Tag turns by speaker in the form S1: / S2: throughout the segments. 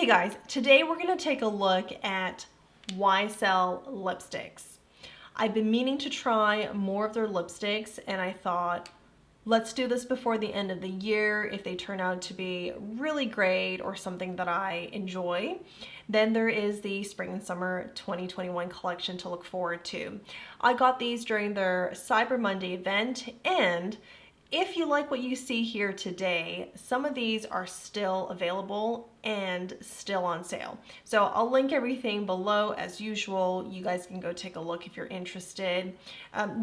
S1: Hey guys, today we're going to take a look at YSL lipsticks. I've been meaning to try more of their lipsticks and I thought, let's do this before the end of the year. If they turn out to be really great or something that I enjoy, then there is the spring and summer 2021 collection to look forward to. I got these during their Cyber Monday event, and if you like what you see here today, some of these are still available and still on sale. So I'll link everything below as usual. You guys can go take a look if you're interested.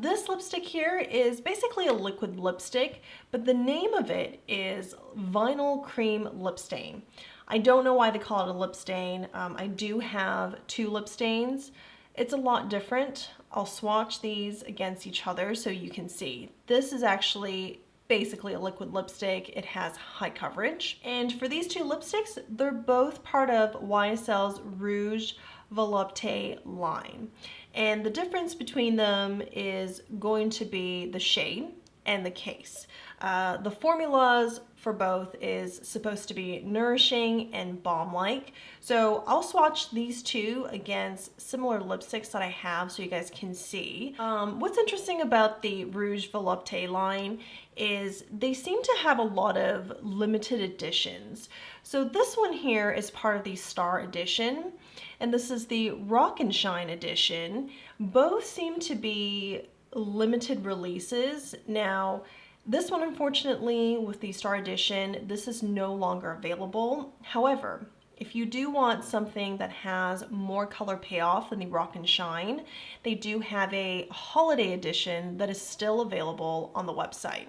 S1: This lipstick here is basically a liquid lipstick, but the name of it is Vinyl Cream Lip Stain. I don't know why they call it a lip stain. I do have two lip stains. It's a lot different. I'll swatch these against each other so you can see. This is actually basically a liquid lipstick. It has high coverage. And for these two lipsticks, they're both part of YSL's Rouge Volupte line. And the difference between them is going to be the shade and the case. The formulas for both is supposed to be nourishing and balm-like. So I'll swatch these two against similar lipsticks that I have so you guys can see. What's interesting about the Rouge Volupte line is they seem to have a lot of limited editions. So this one here is part of the Star edition, and this is the Rock and Shine edition. Both seem to be limited releases. Now, this one, unfortunately, with the Star Edition, this is no longer available. However, if you do want something that has more color payoff than the Rock and Shine, they do have a holiday edition that is still available on the website.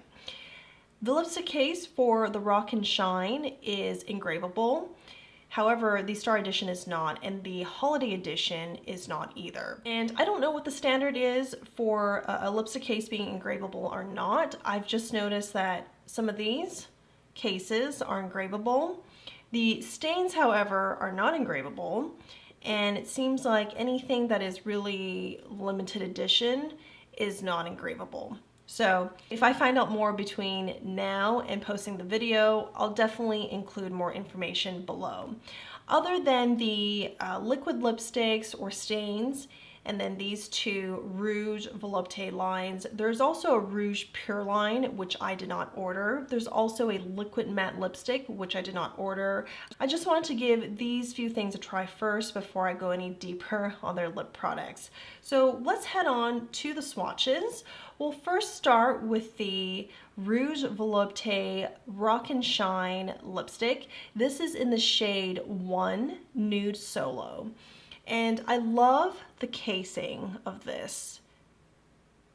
S1: The lipstick case for the Rock and Shine is engravable. However, the Star Edition is not, and the Holiday Edition is not either. And I don't know what the standard is for a lipstick case being engravable or not. I've just noticed that some of these cases are engravable. The stains, however, are not engravable, and it seems like anything that is really limited edition is not engravable. So if I find out more between now and posting the video, I'll definitely include more information below. Other than the liquid lipsticks or stains, and then these two Rouge Volupte lines, there's also a Rouge Pure line, which I did not order. There's also a liquid matte lipstick, which I did not order. I just wanted to give these few things a try first before I go any deeper on their lip products. So let's head on to the swatches. We'll first start with the Rouge Volupte Rock and Shine lipstick. This is in the shade 1 Nude Solo. And I love the casing of this.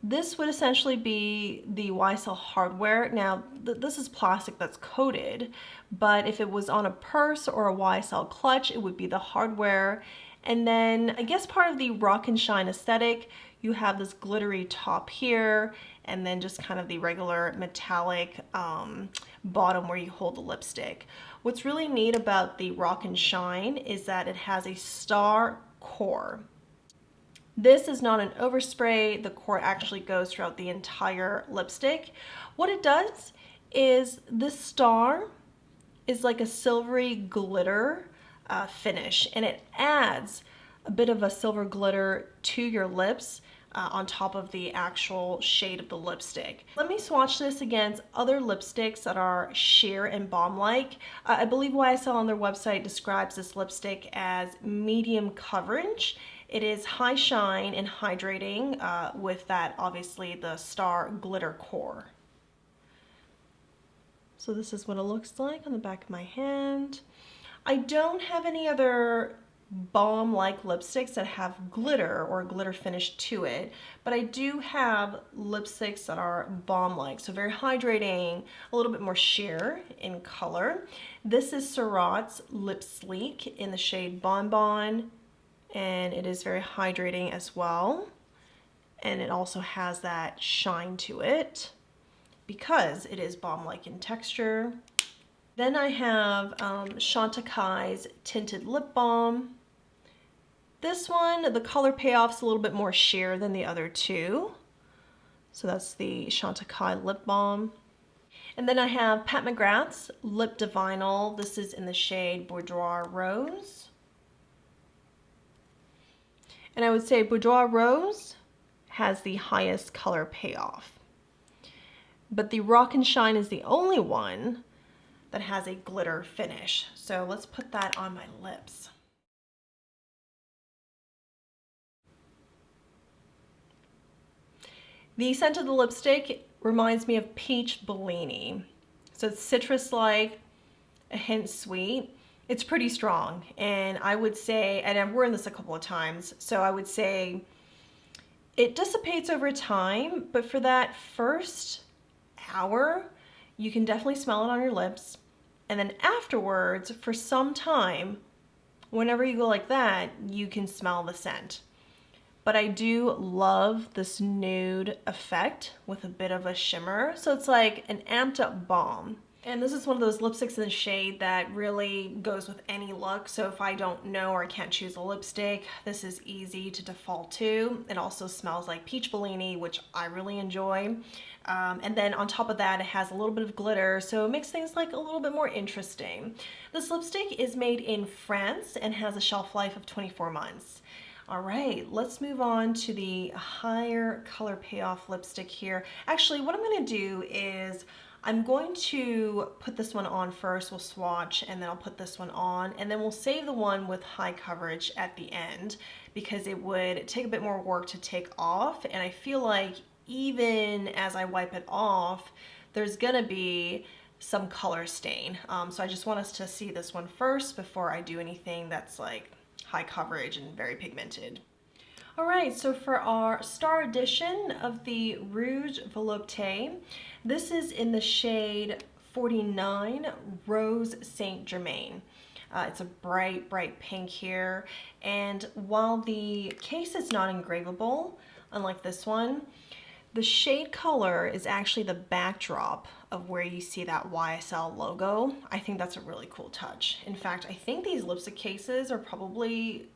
S1: This would essentially be the YSL hardware. Now, this is plastic that's coated, but if it was on a purse or a YSL clutch, it would be the hardware. And then I guess part of the Rock and Shine aesthetic, you have this glittery top here, and then just kind of the regular metallic bottom where you hold the lipstick. What's really neat about the Rock and Shine is that it has a star core. This is not an overspray. The core actually goes throughout the entire lipstick. What it does is this star is like a silvery glitter finish, and it adds a bit of a silver glitter to your lips on top of the actual shade of the lipstick. Let me swatch this against other lipsticks that are sheer and balm-like. I believe YSL on their website describes this lipstick as medium coverage. It is high shine and hydrating with that, obviously, the star glitter core. So this is what it looks like on the back of my hand. I don't have any other balm-like lipsticks that have glitter or glitter finish to it, but I do have lipsticks that are balm-like, so very hydrating, a little bit more sheer in color. This is Surratt's Lipslique in the shade BonBon, and it is very hydrating as well, and it also has that shine to it because it is balm-like in texture. Then I have Chantecaille's Tinted Lip Balm. This one, the color payoff's a little bit more sheer than the other two. So that's the Chantecaille Lip Balm. And then I have Pat McGrath's Lip Dinyl. This is in the shade Boudoir Rose. And I would say Boudoir Rose has the highest color payoff. But the Rock and Shine is the only one that has a glitter finish. So let's put that on my lips. The scent of the lipstick reminds me of Peach Bellini. So it's citrus-like, a hint sweet. It's pretty strong, and I would say, and I've worn this a couple of times, so I would say it dissipates over time, but for that first hour, you can definitely smell it on your lips. And then afterwards, for some time, whenever you go like that, you can smell the scent. But I do love this nude effect with a bit of a shimmer. So it's like an amped up balm. And this is one of those lipsticks in the shade that really goes with any look. So if I don't know or I can't choose a lipstick, this is easy to default to. It also smells like Peach Bellini, which I really enjoy. And then on top of that, it has a little bit of glitter, so it makes things like a little bit more interesting. This lipstick is made in France and has a shelf life of 24 months. All right, let's move on to the higher color payoff lipstick here. Actually, what I'm gonna do is I'm going to put this one on first, we'll swatch, and then I'll put this one on, and then we'll save the one with high coverage at the end because it would take a bit more work to take off, and I feel like even as I wipe it off, there's gonna be some color stain. So I just want us to see this one first before I do anything that's like high coverage and very pigmented. All right, so for our star edition of the Rouge Volupte, this is in the shade 49 Rose Saint Germain. It's a bright, bright pink here. And while the case is not engravable, unlike this one, the shade color is actually the backdrop of where you see that YSL logo. I think that's a really cool touch. In fact, I think these lipstick cases are probably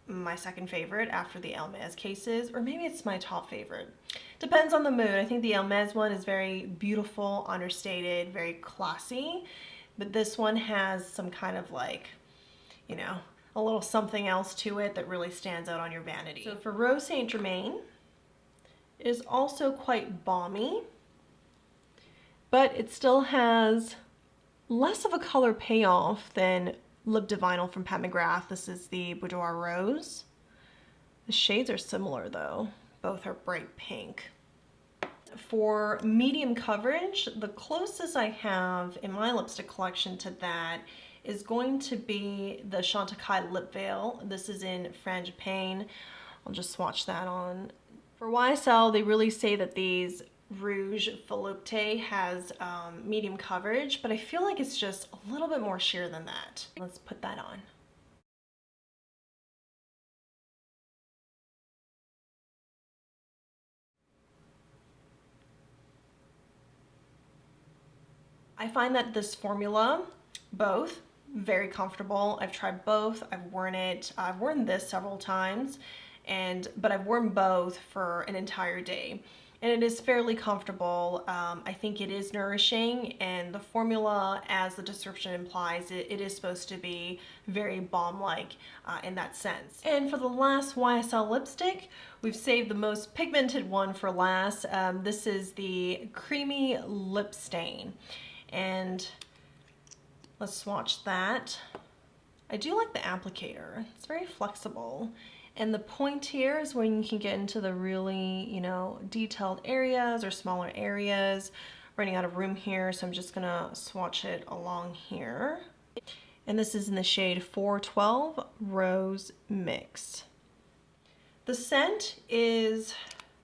S1: my second favorite after the Hermes cases, or maybe it's my top favorite. Depends on the mood. I think the Hermes one is very beautiful, understated, very classy, but this one has some kind of like, you know, a little something else to it that really stands out on your vanity. So for Rose Saint Germain, it is also quite balmy, but it still has less of a color payoff than Lip Dinyl from Pat McGrath. This is the Boudoir Rose. The shades are similar though. Both are bright pink. For medium coverage, the closest I have in my lipstick collection to that is going to be the Chantecaille Lip Veil. This is in Frangipane. I'll just swatch that on. For YSL, they really say that these Rouge Volupte has medium coverage, but I feel like it's just a little bit more sheer than that. Let's put that on. I find that this formula, both, very comfortable. I've tried both, I've worn it. I've worn this several times, but I've worn both for an entire day. And it is fairly comfortable. I think it is nourishing, and the formula, as the description implies, it is supposed to be very balm-like in that sense. And for the last YSL lipstick, we've saved the most pigmented one for last. This is the Creamy Lip Stain. And let's swatch that. I do like the applicator. It's very flexible. And the point here is when you can get into the really, you know, detailed areas or smaller areas. Running out of room here, so I'm just gonna swatch it along here. And this is in the shade 412 Rose Mix. The scent is,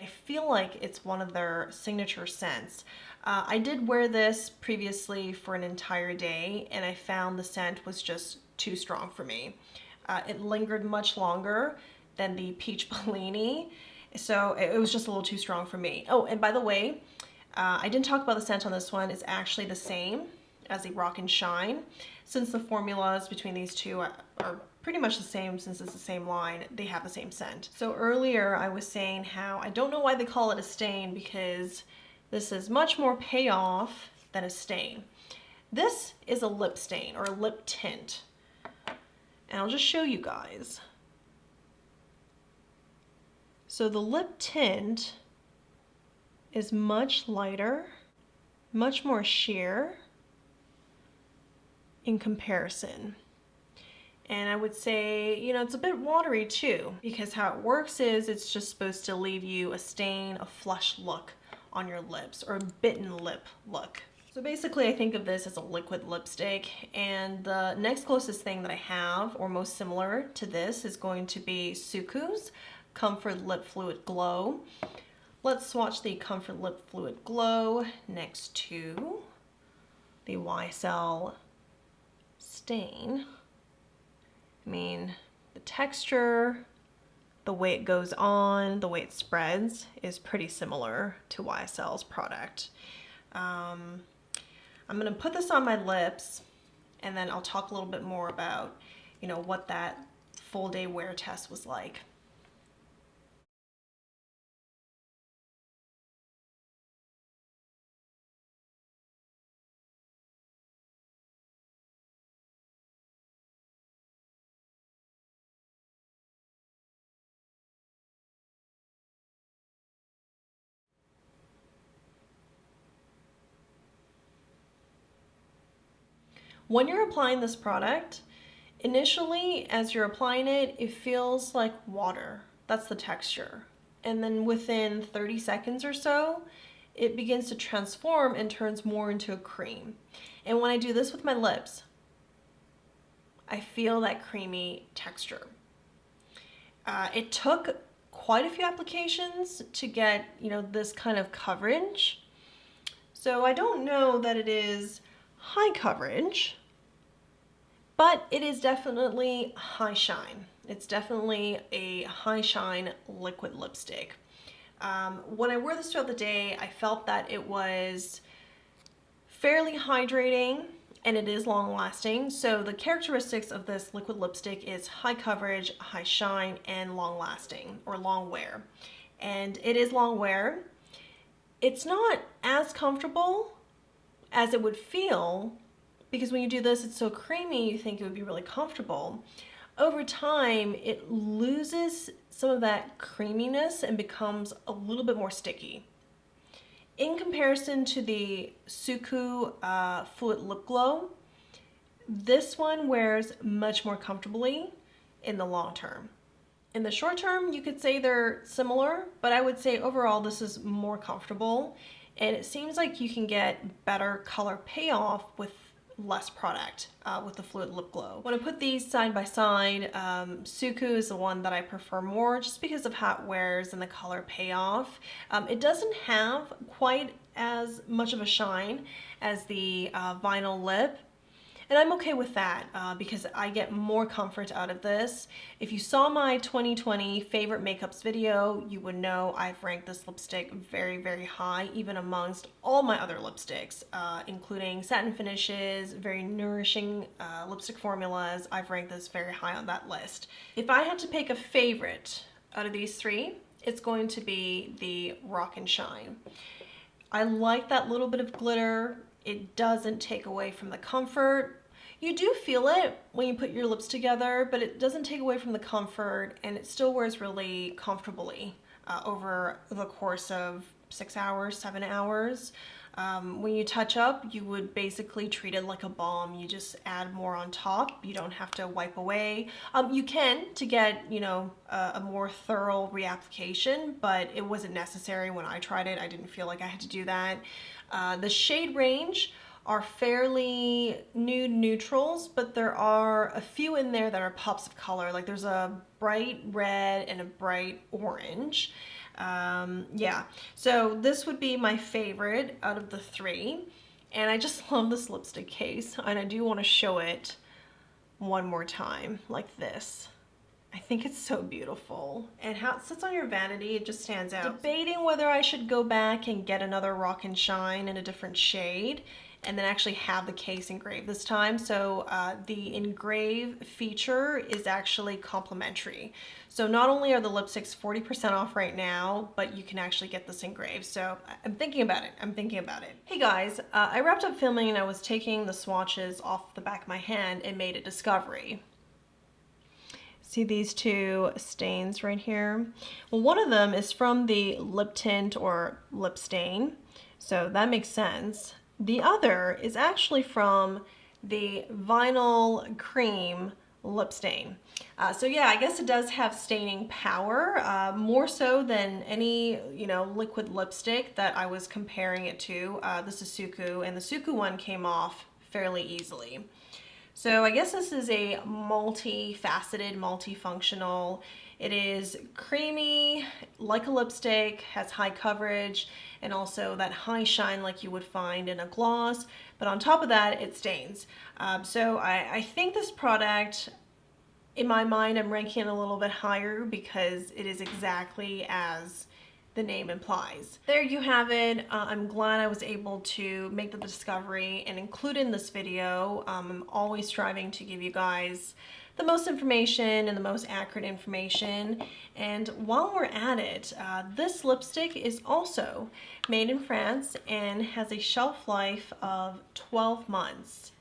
S1: I feel like it's one of their signature scents. I did wear this previously for an entire day, and I found the scent was just too strong for me. It lingered much longer than the Peach Bellini, so it was just a little too strong for me. Oh, and by the way, I didn't talk about the scent on this one. It's actually the same as the Rock and Shine. Since the formulas between these two are pretty much the same, since it's the same line, they have the same scent. So earlier I was saying how I don't know why they call it a stain, because this is much more payoff than a stain. This is a lip stain or a lip tint. And I'll just show you guys. So the lip tint is much lighter, much more sheer in comparison. And I would say, you know, it's a bit watery too, because how it works is it's just supposed to leave you a stain, a flush look on your lips, or a bitten lip look. So basically I think of this as a liquid lipstick, and the next closest thing that I have, or most similar to this, is going to be SUQUU's Comfort Lip Fluid Glow. Let's swatch the Comfort Lip Fluid Glow next to the YSL Stain. I mean, the texture, the way it goes on, the way it spreads is pretty similar to YSL's product. I'm gonna put this on my lips, and then I'll talk a little bit more about, you know, what that full day wear test was like. When you're applying this product, initially as you're applying it, it feels like water. That's the texture. And then within 30 seconds or so, it begins to transform and turns more into a cream. And when I do this with my lips, I feel that creamy texture. It took quite a few applications to get, you know, this kind of coverage. So I don't know that it is high coverage, but it is definitely high shine. It's definitely a high shine liquid lipstick. When I wore this throughout the day, I felt that it was fairly hydrating and it is long lasting. So the characteristics of this liquid lipstick is high coverage, high shine, and long lasting, or long wear. And it is long wear. It's not as comfortable as it would feel, because when you do this, it's so creamy, you think it would be really comfortable. Over time, it loses some of that creaminess and becomes a little bit more sticky. In comparison to the SUQUU Fluid Lip Glow, this one wears much more comfortably in the long term. In the short term, you could say they're similar, but I would say overall this is more comfortable, and it seems like you can get better color payoff with less product with the Fluid Lip Glow. When I put these side by side, SUQUU is the one that I prefer more just because of how it wears and the color payoff. It doesn't have quite as much of a shine as the vinyl lip, and I'm okay with that because I get more comfort out of this. If you saw my 2020 favorite makeups video, you would know I've ranked this lipstick very, very high, even amongst all my other lipsticks, including satin finishes, very nourishing lipstick formulas. I've ranked this very high on that list. If I had to pick a favorite out of these three, it's going to be the Rock and Shine. I like that little bit of glitter. It doesn't take away from the comfort. You do feel it when you put your lips together, but it doesn't take away from the comfort, and it still wears really comfortably over the course of 6 hours, 7 hours. When you touch up, you would basically treat it like a balm. You just add more on top. You don't have to wipe away. You can to get, you know, a more thorough reapplication, but it wasn't necessary when I tried it. I didn't feel like I had to do that. The shade range are fairly nude neutrals, but there are a few in there that are pops of color. Like there's a bright red and a bright orange. Yeah, so this would be my favorite out of the three, and I just love this lipstick case, and I do want to show it one more time like this. I think it's so beautiful, and how it sits on your vanity, it just stands out. Debating whether I should go back and get another Rock and Shine in a different shade and then actually have the case engraved this time. So the engrave feature is actually complimentary. So not only are the lipsticks 40% off right now, but you can actually get this engraved. So I'm thinking about it. I'm thinking about it. Hey guys, I wrapped up filming and I was taking the swatches off the back of my hand and made a discovery. See these two stains right here? Well, one of them is from the lip tint or lip stain, so that makes sense. The other is actually from the vinyl cream lip stain. So yeah, I guess it does have staining power, more so than any, liquid lipstick that I was comparing it to. This is SUQUU, and the SUQUU one came off fairly easily. So I guess this is a multi-faceted, multifunctional. It is creamy, like a lipstick, has high coverage, and also that high shine like you would find in a gloss. But on top of that, it stains. So I think this product, in my mind, I'm ranking it a little bit higher because it is exactly as the name implies. There you have it. I'm glad I was able to make the discovery and include in this video. I'm always striving to give you guys the most information and the most accurate information. And while we're at it, this lipstick is also made in France and has a shelf life of 12 months.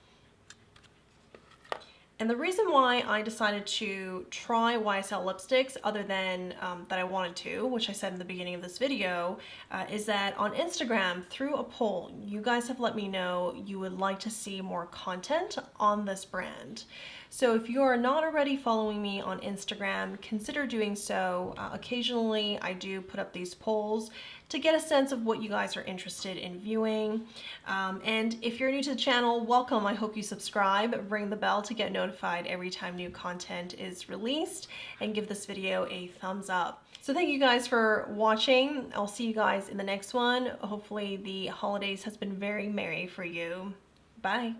S1: And the reason why I decided to try YSL lipsticks, other than that I wanted to, which I said in the beginning of this video, is that on Instagram, through a poll, you guys have let me know you would like to see more content on this brand. So if you are not already following me on Instagram, consider doing so. Occasionally, I do put up these polls to get a sense of what you guys are interested in viewing. And if you're new to the channel, welcome. I hope you subscribe, ring the bell to get notified every time new content is released, and give this video a thumbs up. So thank you guys for watching. I'll see you guys in the next one. Hopefully the holidays has been very merry for you. Bye.